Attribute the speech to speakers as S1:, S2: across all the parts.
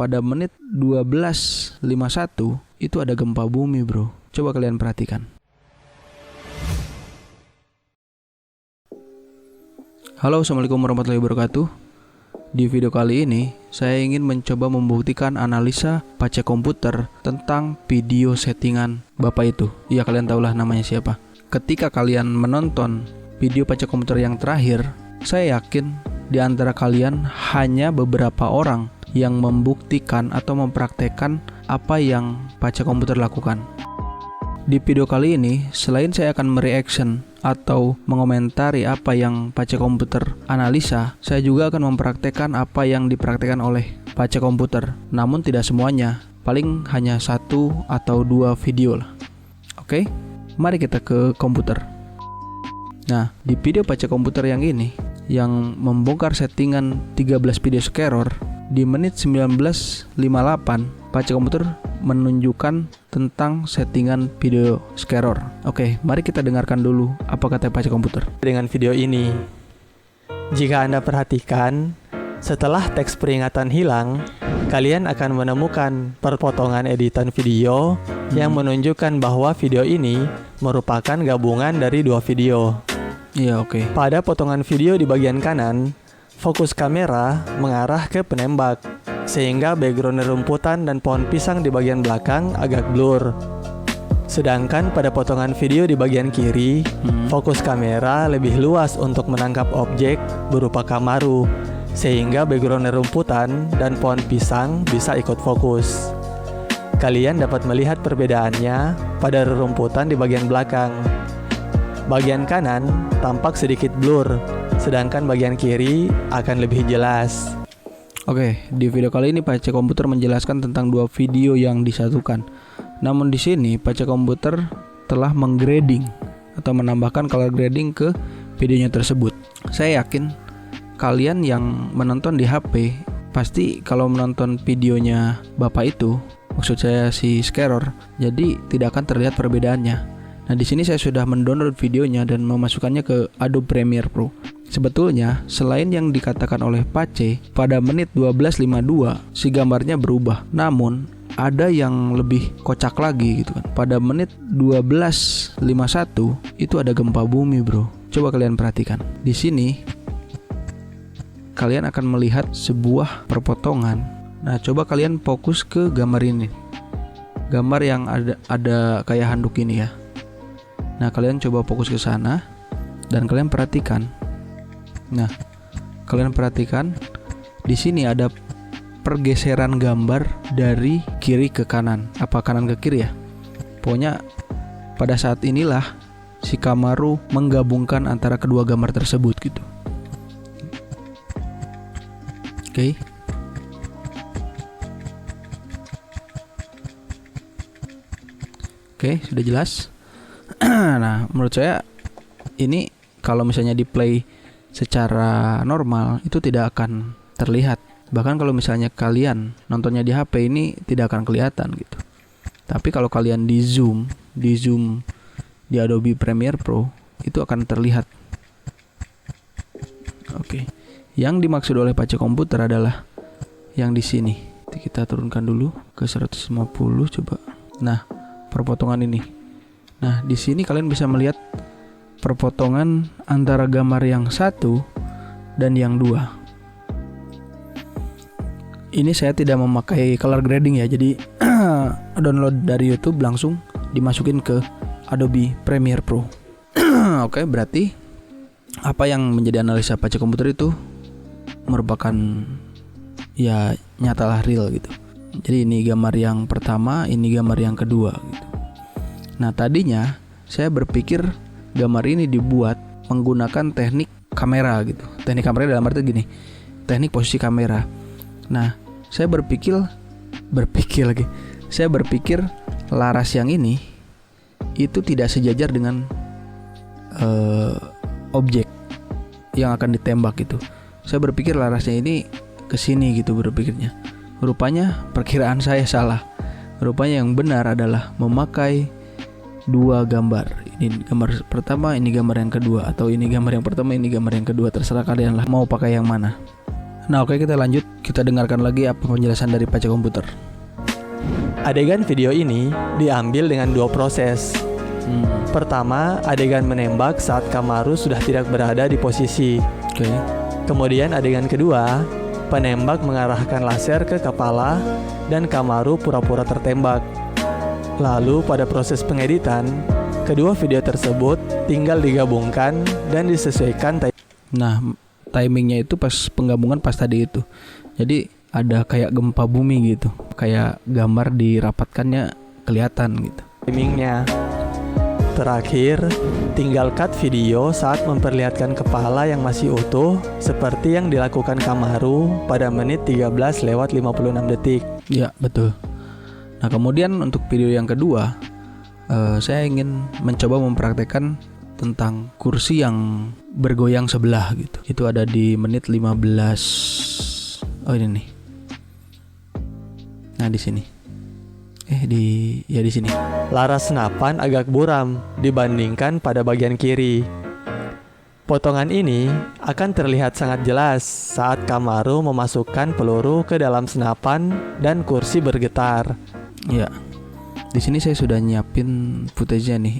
S1: pada menit 12.51 itu ada gempa bumi, bro. Coba kalian perhatikan. Halo, assalamualaikum warahmatullahi wabarakatuh. Di video kali ini, saya ingin mencoba membuktikan analisa pace komputer tentang video settingan bapak itu. Ya, kalian tahulah namanya siapa. Ketika kalian menonton video pace komputer yang terakhir, saya yakin di antara kalian hanya beberapa orang yang membuktikan atau mempraktekkan apa yang pace komputer lakukan. Di video kali ini, selain saya akan mereaction atau mengomentari apa yang pace komputer analisa, saya juga akan mempraktekkan apa yang dipraktekkan oleh pace komputer. Namun tidak semuanya, paling hanya 1 atau 2 video lah. Oke, mari kita ke komputer. Nah, di video pace komputer yang ini, yang membongkar settingan 13 video scaror, di menit 19.58, pace komputer menunjukkan tentang settingan video scaror. Oke, mari kita dengarkan dulu apa kata pace komputer.
S2: Dengan video ini, jika Anda perhatikan, setelah teks peringatan hilang, kalian akan menemukan perpotongan editan video yang menunjukkan bahwa video ini merupakan gabungan dari 2 video.
S1: Iya, oke.
S2: Pada potongan video di bagian kanan, fokus kamera mengarah ke penembak, sehingga background rumputan dan pohon pisang di bagian belakang agak blur. Sedangkan pada potongan video di bagian kiri, fokus kamera lebih luas untuk menangkap objek berupa Kamaru, sehingga background rumputan dan pohon pisang bisa ikut fokus. Kalian dapat melihat perbedaannya pada rerumputan di bagian belakang. Bagian kanan tampak sedikit blur, sedangkan bagian kiri akan lebih jelas.
S1: Oke, di video kali ini pace komputer menjelaskan tentang 2 video yang disatukan. Namun di sini pace komputer telah menggrading atau menambahkan color grading ke videonya tersebut. Saya yakin kalian yang menonton di HP pasti kalau menonton videonya bapak itu, maksud saya si Scaror, jadi tidak akan terlihat perbedaannya. Nah, di sini saya sudah mendownload videonya dan memasukkannya ke Adobe Premiere Pro. Sebetulnya, selain yang dikatakan oleh pace, pada menit 12.52 si gambarnya berubah. Namun, ada yang lebih kocak lagi gitu kan. Pada menit 12.51 itu ada gempa bumi, bro. Coba kalian perhatikan. Di sini kalian akan melihat sebuah perpotongan. Nah, coba kalian fokus ke gambar ini. Gambar yang ada kayak handuk ini ya. Nah, kalian coba fokus ke sana dan kalian perhatikan. Nah, kalian perhatikan di sini ada pergeseran gambar dari kiri ke kanan. Apa kanan ke kiri ya? Pokoknya pada saat inilah si Kamaru menggabungkan antara kedua gambar tersebut gitu. Oke. Oke, sudah jelas. Nah, menurut saya ini kalau misalnya di play secara normal itu tidak akan terlihat. Bahkan kalau misalnya kalian nontonnya di HP ini tidak akan kelihatan gitu. Tapi kalau kalian di zoom di Adobe Premiere Pro itu akan terlihat. Oke. Yang dimaksud oleh pace komputer adalah yang di sini. Kita turunkan dulu ke 150 coba. Nah, perpotongan ini. Nah, di sini kalian bisa melihat perpotongan antara gambar yang 1 dan yang 2. Ini saya tidak memakai color grading ya, jadi download dari YouTube langsung dimasukin ke Adobe Premiere Pro. Oke, berarti apa yang menjadi analisa pace komputer itu merupakan ya nyatalah real gitu. Jadi ini gambar yang pertama, ini gambar yang kedua gitu. Nah, tadinya saya berpikir gambar ini dibuat menggunakan teknik kamera gitu. Teknik kamera dalam arti gini, teknik posisi kamera. Nah, saya berpikir laras yang ini itu tidak sejajar dengan objek yang akan ditembak gitu. Saya berpikir larasnya ini ke sini gitu berpikirnya. Rupanya perkiraan saya salah. Rupanya yang benar adalah memakai 2 gambar. Ini gambar pertama, ini gambar yang kedua, atau ini gambar yang pertama, ini gambar yang kedua, terserah kalian lah mau pakai yang mana. Nah oke, kita lanjut. Kita dengarkan lagi apa penjelasan dari Pace Komputer.
S2: Adegan video ini diambil dengan dua proses. Pertama, adegan menembak saat Kamaru sudah tidak berada di posisi.
S1: Oke.
S2: Kemudian adegan kedua, penembak mengarahkan laser ke kepala dan Kamaru pura-pura tertembak. Lalu pada proses pengeditan, kedua video tersebut tinggal digabungkan dan disesuaikan.
S1: Nah, timingnya itu pas penggabungan pas tadi itu. Jadi ada kayak gempa bumi gitu. Kayak gambar dirapatkannya kelihatan gitu.
S2: Timingnya. Terakhir, tinggal cut video saat memperlihatkan kepala yang masih utuh seperti yang dilakukan Kamaru pada menit 13:56 detik.
S1: Ya, betul. Nah, kemudian untuk video yang kedua, saya ingin mencoba mempraktekkan tentang kursi yang bergoyang sebelah gitu. Itu ada di menit 15. Oh, ini nih. Nah, di sini. Di sini.
S2: Laras senapan agak buram dibandingkan pada bagian kiri. Potongan ini akan terlihat sangat jelas saat Kamaru memasukkan peluru ke dalam senapan dan kursi bergetar.
S1: Ya. Di sini saya sudah nyiapin footage-nya nih.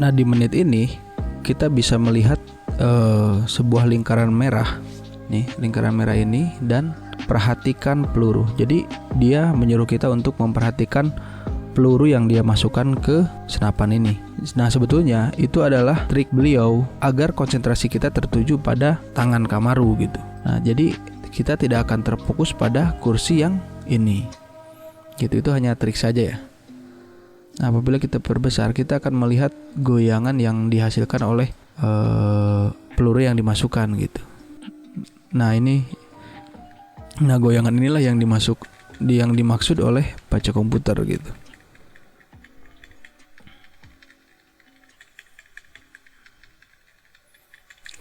S1: Nah, di menit ini kita bisa melihat sebuah lingkaran merah. Nih, lingkaran merah ini, dan perhatikan peluru. Jadi dia menyuruh kita untuk memperhatikan peluru yang dia masukkan ke senapan ini. Nah, sebetulnya itu adalah trik beliau agar konsentrasi kita tertuju pada tangan Kamaru gitu. Nah, jadi kita tidak akan terfokus pada kursi yang ini. Gitu, itu hanya trik saja ya. Nah, apabila kita perbesar, kita akan melihat goyangan yang dihasilkan oleh peluru yang dimasukkan gitu. Nah, goyangan inilah yang dimaksud oleh Pace Komputer gitu.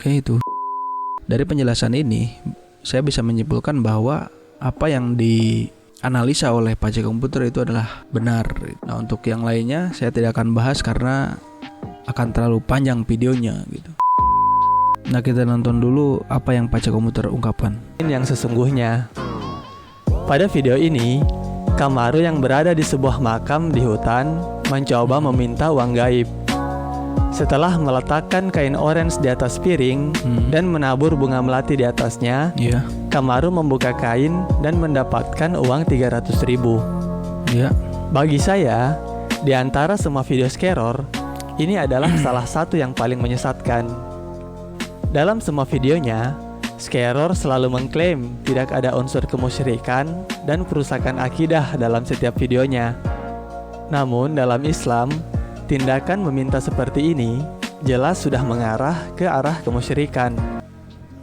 S1: Oke, itu. Dari penjelasan ini, saya bisa menyimpulkan bahwa apa yang dianalisa oleh Pace Komputer itu adalah benar. Nah, untuk yang lainnya saya tidak akan bahas karena akan terlalu panjang videonya gitu. Nah, kita nonton dulu apa yang Pace Komputer ungkapkan.
S2: Yang sesungguhnya. Pada video ini, Kamaru yang berada di sebuah makam di hutan mencoba meminta uang gaib. Setelah meletakkan kain orange di atas piring dan menabur bunga melati di atasnya, Kamaru membuka kain dan mendapatkan uang 300.000. Bagi saya, di antara semua video scaror, ini adalah salah satu yang paling menyesatkan. Dalam semua videonya, scaror selalu mengklaim tidak ada unsur kemusyrikan dan perusakan akidah dalam setiap videonya. Namun dalam Islam, tindakan meminta seperti ini jelas sudah mengarah ke arah kemusyrikan.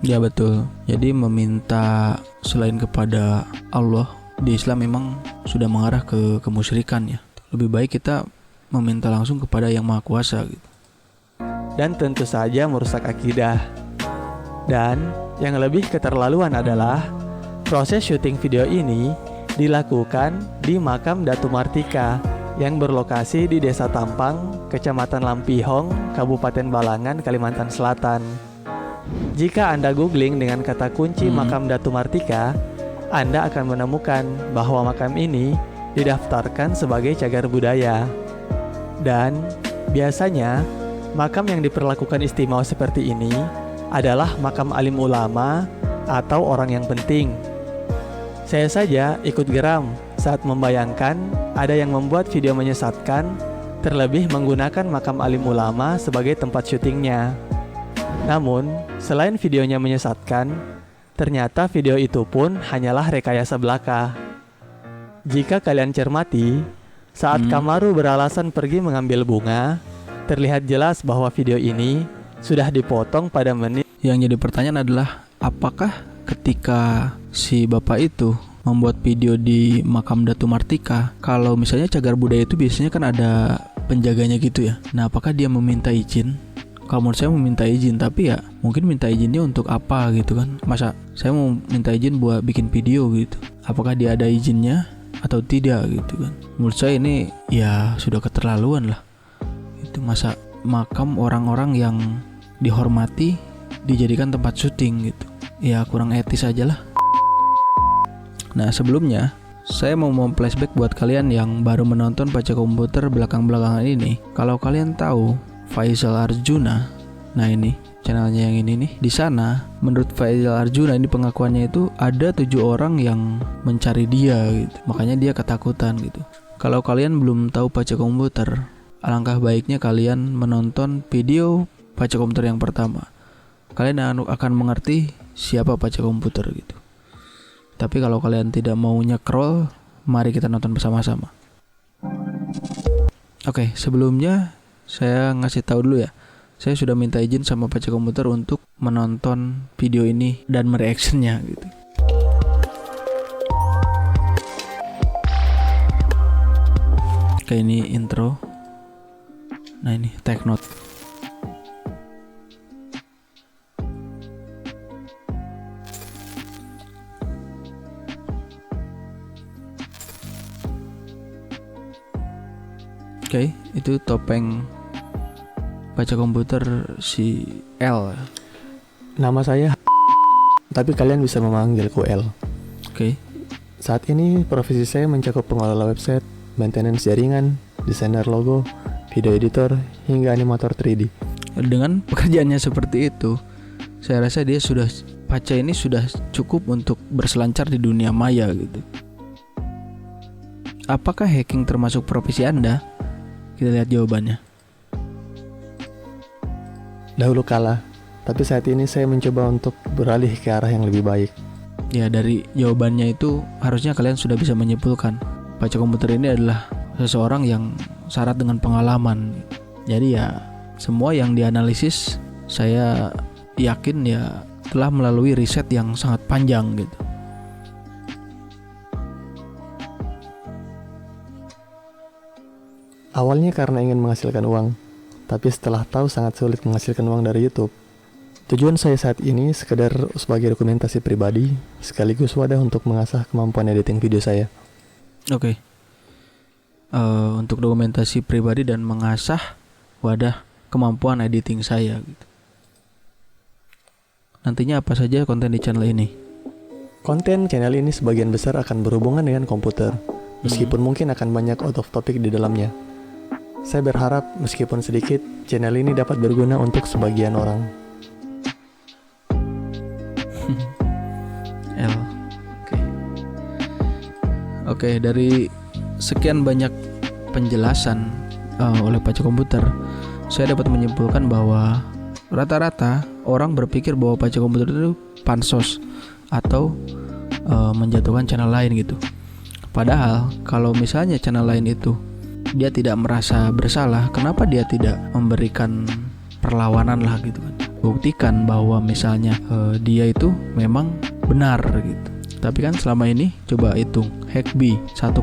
S1: Ya, betul. Jadi meminta selain kepada Allah di Islam memang sudah mengarah ke kemusyrikan ya. Lebih baik kita meminta langsung kepada Yang Maha Kuasa gitu.
S2: Dan tentu saja merusak akidah. Dan yang lebih keterlaluan adalah proses syuting video ini dilakukan di makam Datu Martika yang berlokasi di Desa Tampang, Kecamatan Lampihong, Kabupaten Balangan, Kalimantan Selatan. Jika Anda googling dengan kata kunci makam Datu Martika, Anda akan menemukan bahwa makam ini didaftarkan sebagai cagar budaya. Dan biasanya makam yang diperlakukan istimewa seperti ini adalah makam alim ulama atau orang yang penting. Saya saja ikut geram saat membayangkan ada yang membuat video menyesatkan, terlebih menggunakan makam alim ulama sebagai tempat syutingnya. Namun, selain videonya menyesatkan, ternyata video itu pun hanyalah rekayasa belaka. Jika kalian cermati, saat Kamaru beralasan pergi mengambil bunga, terlihat jelas bahwa video ini sudah dipotong pada menit.
S1: Yang jadi pertanyaan adalah, apakah ketika si bapak itu membuat video di makam Datu Martika, kalau misalnya cagar budaya itu biasanya kan ada penjaganya gitu ya. Nah, apakah dia meminta izin? Kalau menurut saya meminta izin, tapi ya mungkin minta izinnya untuk apa gitu kan. Masa saya mau minta izin buat bikin video gitu, apakah dia ada izinnya atau tidak gitu kan. Menurut saya ini ya sudah keterlaluan lah. Itu masa makam orang-orang yang dihormati dijadikan tempat syuting gitu. ya kurang etis aja lah. Nah, sebelumnya saya mau flashback buat kalian yang baru menonton Pace Komputer belakang-belakangan ini. Kalau kalian tahu Faisal Arjuna, nah ini channelnya yang ini nih. Di sana, menurut Faisal Arjuna ini pengakuannya itu ada 7 orang yang mencari dia gitu. Makanya dia ketakutan gitu. Kalau kalian belum tahu Pace Komputer, alangkah baiknya kalian menonton video Pace Komputer yang pertama. Kalian akan mengerti siapa Pace Komputer gitu. Tapi kalau kalian tidak mau nyekrol, mari kita nonton bersama-sama. Oke, sebelumnya saya ngasih tahu dulu ya. Saya sudah minta izin sama Pace Komputer untuk menonton video ini dan mereactionnya gitu. Oke, ini intro. Nah, ini take note. Oke, itu topeng Pace Komputer si L.
S2: Nama saya tapi kalian bisa memanggilku L.
S1: Oke.
S2: Saat ini profesi saya mencakup pengelola website, maintenance jaringan, desainer logo, video editor, hingga animator 3D.
S1: Dengan pekerjaannya seperti itu, saya rasa Pace ini sudah cukup untuk berselancar di dunia maya gitu. Apakah hacking termasuk profesi Anda? Kita lihat jawabannya.
S2: Dahulu kala, tapi saat ini saya mencoba untuk beralih ke arah yang lebih baik.
S1: Ya, dari jawabannya itu harusnya kalian sudah bisa menyimpulkan Pace Komputer ini adalah seseorang yang syarat dengan pengalaman. Jadi ya, semua yang dianalisis saya yakin ya telah melalui riset yang sangat panjang gitu.
S2: Awalnya karena ingin menghasilkan uang, tapi setelah tahu sangat sulit menghasilkan uang dari YouTube, tujuan saya saat ini sekedar sebagai dokumentasi pribadi, sekaligus wadah untuk mengasah kemampuan editing video saya.
S1: Oke. Untuk dokumentasi pribadi dan mengasah wadah kemampuan editing saya gitu. Nantinya apa saja konten di channel ini?
S2: Konten channel ini sebagian besar akan berhubungan dengan komputer, meskipun mungkin akan banyak out of topic di dalamnya. Saya berharap meskipun sedikit, channel ini dapat berguna untuk sebagian orang.
S1: L. Oke, dari sekian banyak penjelasan oleh Pace Komputer, saya dapat menyimpulkan bahwa rata-rata orang berpikir bahwa Pace Komputer itu pansos atau menjatuhkan channel lain gitu. Padahal kalau misalnya channel lain itu dia tidak merasa bersalah, kenapa dia tidak memberikan perlawanan lah gitu kan? Buktikan bahwa misalnya dia itu memang benar gitu. Tapi kan selama ini coba hitung, Hackby 1,5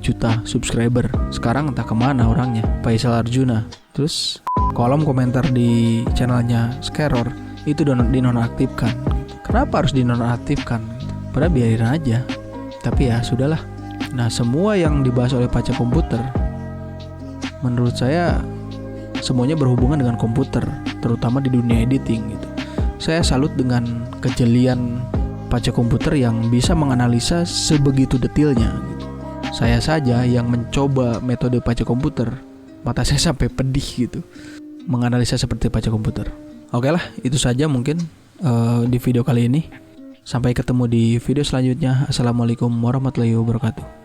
S1: juta subscriber, sekarang entah kemana orangnya. Faisal Arjuna, terus kolom komentar di channelnya Scaror itu dinonaktifkan. Kenapa harus dinonaktifkan? Padahal biarin aja. Tapi ya sudahlah. Nah, semua yang dibahas oleh Pace Komputer, menurut saya semuanya berhubungan dengan komputer, terutama di dunia editing gitu. Saya salut dengan kejelian Pace Komputer yang bisa menganalisa sebegitu detailnya gitu. Saya saja yang mencoba metode Pace Komputer, mata saya sampai pedih gitu menganalisa seperti Pace Komputer. Oke lah, itu saja mungkin di video kali ini. Sampai ketemu di video selanjutnya. Assalamualaikum warahmatullahi wabarakatuh.